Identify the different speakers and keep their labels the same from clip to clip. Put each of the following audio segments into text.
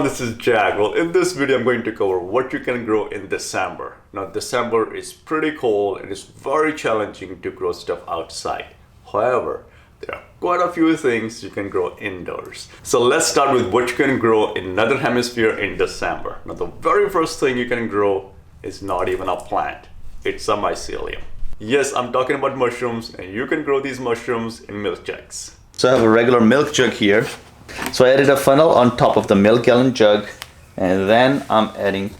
Speaker 1: everyone, this is Jack. Well, in this video, I'm going to cover what you can grow in December. Now, December is pretty cold and it's very challenging to grow stuff outside. However, there are quite a few things you can grow indoors. So let's start with what you can grow in Northern Hemisphere in December. Now, the very first thing you can grow is not even a plant. It's a mycelium. Yes, I'm talking about mushrooms, and you can grow these mushrooms in milk jugs.
Speaker 2: So I have a regular milk jug here. So I added a funnel on top of the milk gallon jug, and then I'm adding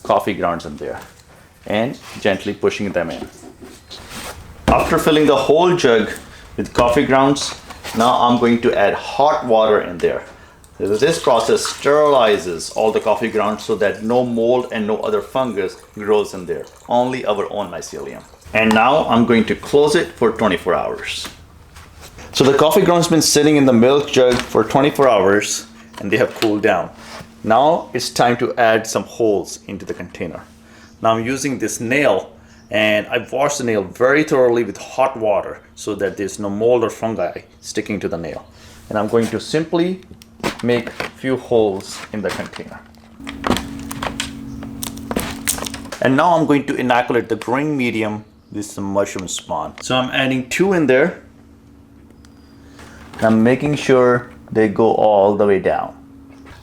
Speaker 2: coffee grounds in there and gently pushing them in. After filling the whole jug with coffee grounds, now I'm going to add hot water in there. This process sterilizes all the coffee grounds so that no mold and no other fungus grows in there, only our own mycelium. And now I'm going to close it for 24 hours. So the coffee grounds been sitting in the milk jug for 24 hours and they have cooled down. Now it's time to add some holes into the container. Now I'm using this nail, and I've washed the nail very thoroughly with hot water so that there's no mold or fungi sticking to the nail. And I'm going to simply make a few holes in the container. And now I'm going to inoculate the growing medium with some mushroom spawn. So I'm adding 2 in there. I'm making sure they go all the way down.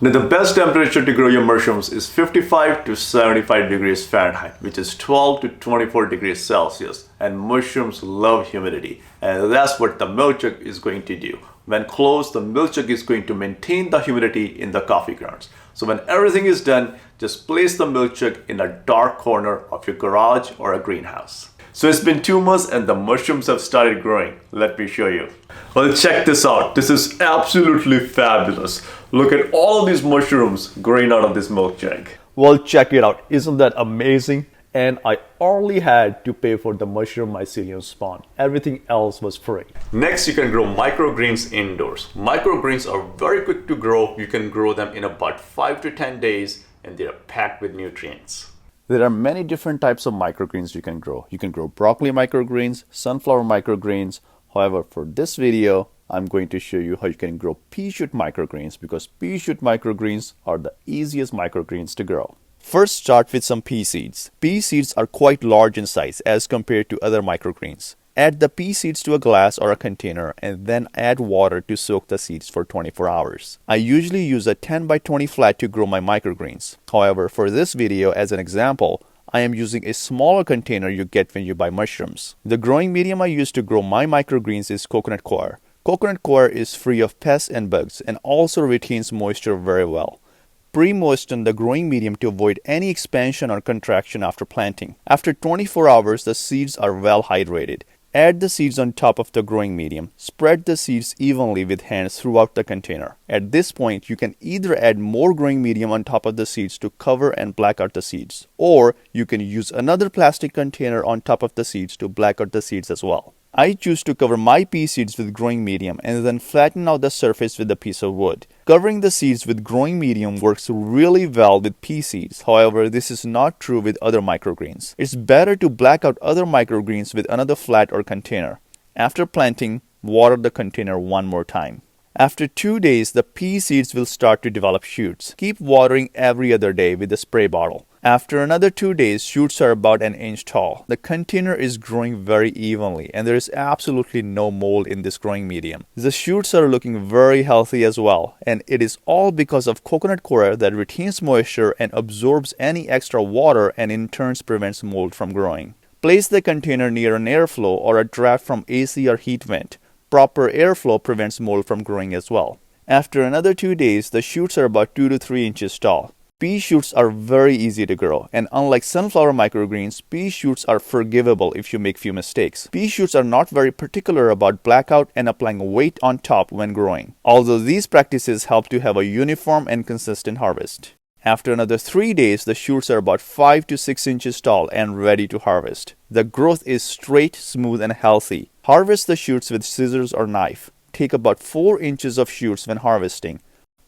Speaker 1: Now, the best temperature to grow your mushrooms is 55 to 75 degrees Fahrenheit, which is 12 to 24 degrees Celsius. And mushrooms love humidity, and that's what the milk jug is going to do. When closed, the milk jug is going to maintain the humidity in the coffee grounds. So when everything is done, just place the milk jug in a dark corner of your garage or a greenhouse. So it's been 2 months and the mushrooms have started growing. Let me show you. Well, check this out. This is absolutely fabulous. Look at all of these mushrooms growing out of this milk jug.
Speaker 3: Well, check it out. Isn't that amazing? And I only had to pay for the mushroom mycelium spawn. Everything else was free.
Speaker 1: Next, you can grow microgreens indoors. Microgreens are very quick to grow. You can grow them in about 5 to 10 days and they are packed with nutrients.
Speaker 3: There are many different types of microgreens you can grow. You can grow broccoli microgreens, sunflower microgreens. However, for this video, I'm going to show you how you can grow pea shoot microgreens, because pea shoot microgreens are the easiest microgreens to grow. First, start with some pea seeds. Pea seeds are quite large in size as compared to other microgreens. Add the pea seeds to a glass or a container and then add water to soak the seeds for 24 hours. I usually use a 10 by 20 flat to grow my microgreens. However, for this video, as an example, I am using a smaller container you get when you buy mushrooms. The growing medium I use to grow my microgreens is coconut coir. Coconut coir is free of pests and bugs and also retains moisture very well. Pre-moisten the growing medium to avoid any expansion or contraction after planting. After 24 hours, the seeds are well hydrated. Add the seeds on top of the growing medium. Spread the seeds evenly with hands throughout the container. At this point, you can either add more growing medium on top of the seeds to cover and black out the seeds, or you can use another plastic container on top of the seeds to black out the seeds as well. I choose to cover my pea seeds with growing medium and then flatten out the surface with a piece of wood. Covering the seeds with growing medium works really well with pea seeds. However, this is not true with other microgreens. It's better to black out other microgreens with another flat or container. After planting, water the container one more time. After 2 days, the pea seeds will start to develop shoots. Keep watering every other day with a spray bottle. After another 2 days, shoots are about an inch tall. The container is growing very evenly and there is absolutely no mold in this growing medium. The shoots are looking very healthy as well, and it is all because of coconut coir that retains moisture and absorbs any extra water and in turn prevents mold from growing. Place the container near an airflow or a draft from AC or heat vent. Proper airflow prevents mold from growing as well. After another 2 days, the shoots are about 2 to 3 inches tall. Pea shoots are very easy to grow, and unlike sunflower microgreens, pea shoots are forgivable if you make few mistakes. Pea shoots are not very particular about blackout and applying weight on top when growing, although these practices help to have a uniform and consistent harvest. After another 3 days, the shoots are about 5 to 6 inches tall and ready to harvest. The growth is straight, smooth, and healthy. Harvest the shoots with scissors or knife. Take about 4 inches of shoots when harvesting.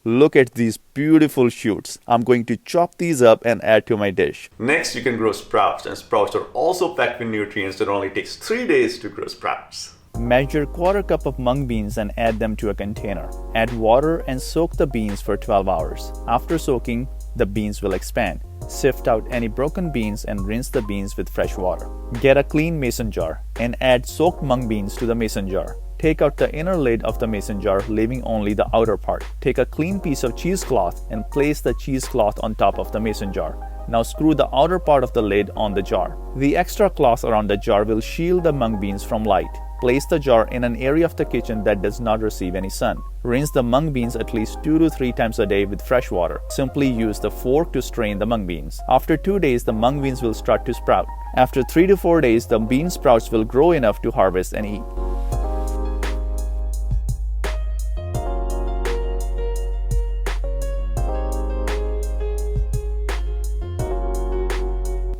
Speaker 3: Look at these beautiful shoots. I'm going to chop these up and add to my dish.
Speaker 1: Next, you can grow sprouts, and sprouts are also packed with nutrients that only takes 3 days to grow sprouts.
Speaker 3: Measure quarter cup of mung beans and add them to a container. Add water and soak the beans for 12 hours. After soaking, the beans will expand. Sift out any broken beans and rinse the beans with fresh water. Get a clean mason jar and add soaked mung beans to the mason jar. Take out the inner lid of the mason jar, leaving only the outer part. Take a clean piece of cheesecloth and place the cheesecloth on top of the mason jar. Now screw the outer part of the lid on the jar. The extra cloth around the jar will shield the mung beans from light. Place the jar in an area of the kitchen that does not receive any sun. Rinse the mung beans at least 2 to 3 times a day with fresh water. Simply use the fork to strain the mung beans. After 2 days, the mung beans will start to sprout. After 3 to 4 days, the bean sprouts will grow enough to harvest and eat.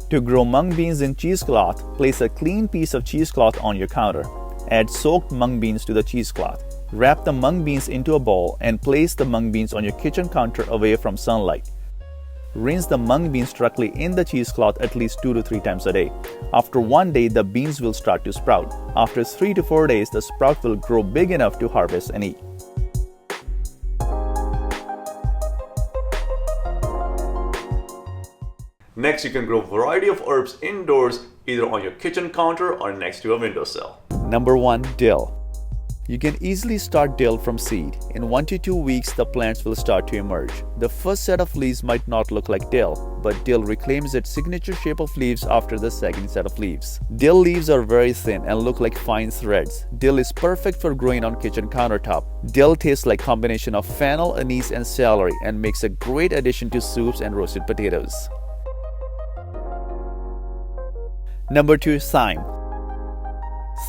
Speaker 3: To grow mung beans in cheesecloth, place a clean piece of cheesecloth on your counter. Add soaked mung beans to the cheesecloth. Wrap the mung beans into a bowl and place the mung beans on your kitchen counter away from sunlight. Rinse the mung beans directly in the cheesecloth at least 2 to 3 times a day. After 1 day, the beans will start to sprout. After 3 to 4 days, the sprout will grow big enough to harvest and eat.
Speaker 1: Next, you can grow a variety of herbs indoors, either on your kitchen counter or next to a windowsill.
Speaker 3: Number 1. Dill. You can easily start dill from seed. In 1 to 2 weeks, the plants will start to emerge. The first set of leaves might not look like dill, but dill reclaims its signature shape of leaves after the second set of leaves. Dill leaves are very thin and look like fine threads. Dill is perfect for growing on kitchen countertop. Dill tastes like a combination of fennel, anise, and celery and makes a great addition to soups and roasted potatoes. Number 2. Thyme.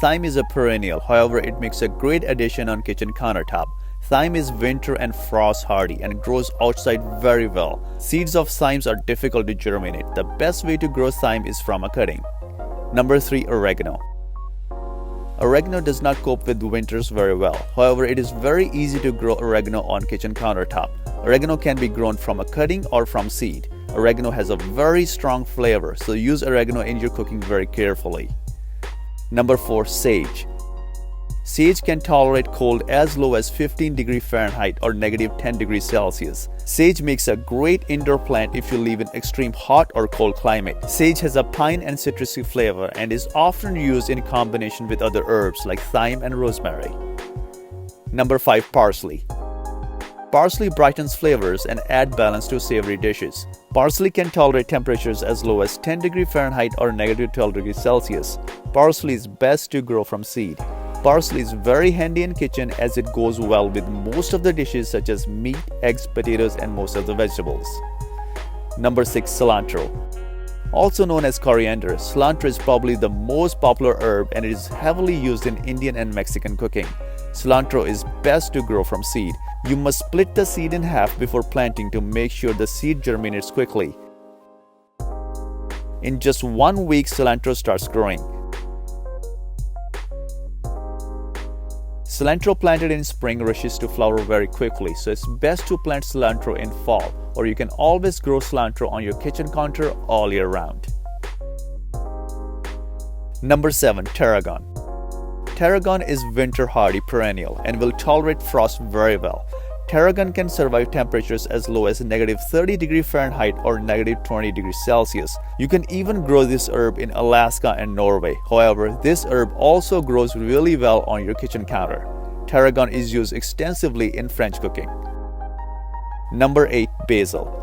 Speaker 3: Thyme is a perennial, however it makes a great addition on kitchen countertop. Thyme is winter and frost hardy and grows outside very well. Seeds of thymes are difficult to germinate. The best way to grow thyme is from a cutting. Number 3. Oregano. Oregano does not cope with winters very well. However, it is very easy to grow oregano on kitchen countertop. Oregano can be grown from a cutting or from seed. Oregano has a very strong flavor, so use oregano in your cooking very carefully. Number 4. Sage. Sage can tolerate cold as low as 15 degrees Fahrenheit or negative 10 degrees Celsius. Sage makes a great indoor plant if you live in extreme hot or cold climate. Sage has a pine and citrusy flavor and is often used in combination with other herbs like thyme and rosemary. Number 5. Parsley. Parsley brightens flavors and adds balance to savory dishes. Parsley can tolerate temperatures as low as 10 degrees Fahrenheit or negative 12 degrees Celsius. Parsley is best to grow from seed. Parsley is very handy in kitchen as it goes well with most of the dishes such as meat, eggs, potatoes, and most of the vegetables. Number 6. Cilantro. Also known as coriander, cilantro is probably the most popular herb and it is heavily used in Indian and Mexican cooking. Cilantro is best to grow from seed. You must split the seed in half before planting to make sure the seed germinates quickly. In just 1 week, cilantro starts growing. Cilantro planted in spring rushes to flower very quickly, so it's best to plant cilantro in fall, or you can always grow cilantro on your kitchen counter all year round. Number 7. Tarragon. Tarragon is winter hardy perennial and will tolerate frost very well. Tarragon can survive temperatures as low as negative 30 degrees Fahrenheit or negative 20 degrees Celsius. You can even grow this herb in Alaska and Norway. However, this herb also grows really well on your kitchen counter. Tarragon is used extensively in French cooking. Number 8. Basil.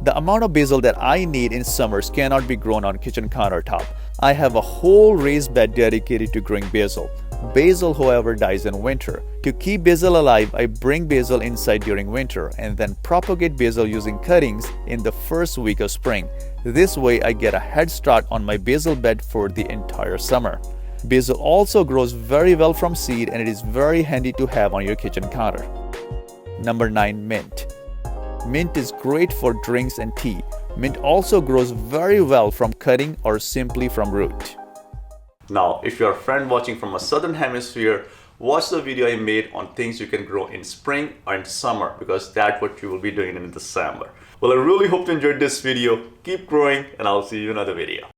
Speaker 3: The amount of basil that I need in summers cannot be grown on kitchen countertop. I have a whole raised bed dedicated to growing basil. Basil, however, dies in winter. To keep basil alive, I bring basil inside during winter and then propagate basil using cuttings in the first week of spring. This way, I get a head start on my basil bed for the entire summer. Basil also grows very well from seed and it is very handy to have on your kitchen counter. Number 9. Mint. Mint is great for drinks and tea. Mint also grows very well from cutting or simply from root.
Speaker 1: Now, if you're a friend watching from a southern hemisphere, watch the video I made on things you can grow in spring or in summer because that's what you will be doing in December. Well, I really hope you enjoyed this video. Keep growing and I'll see you in another video.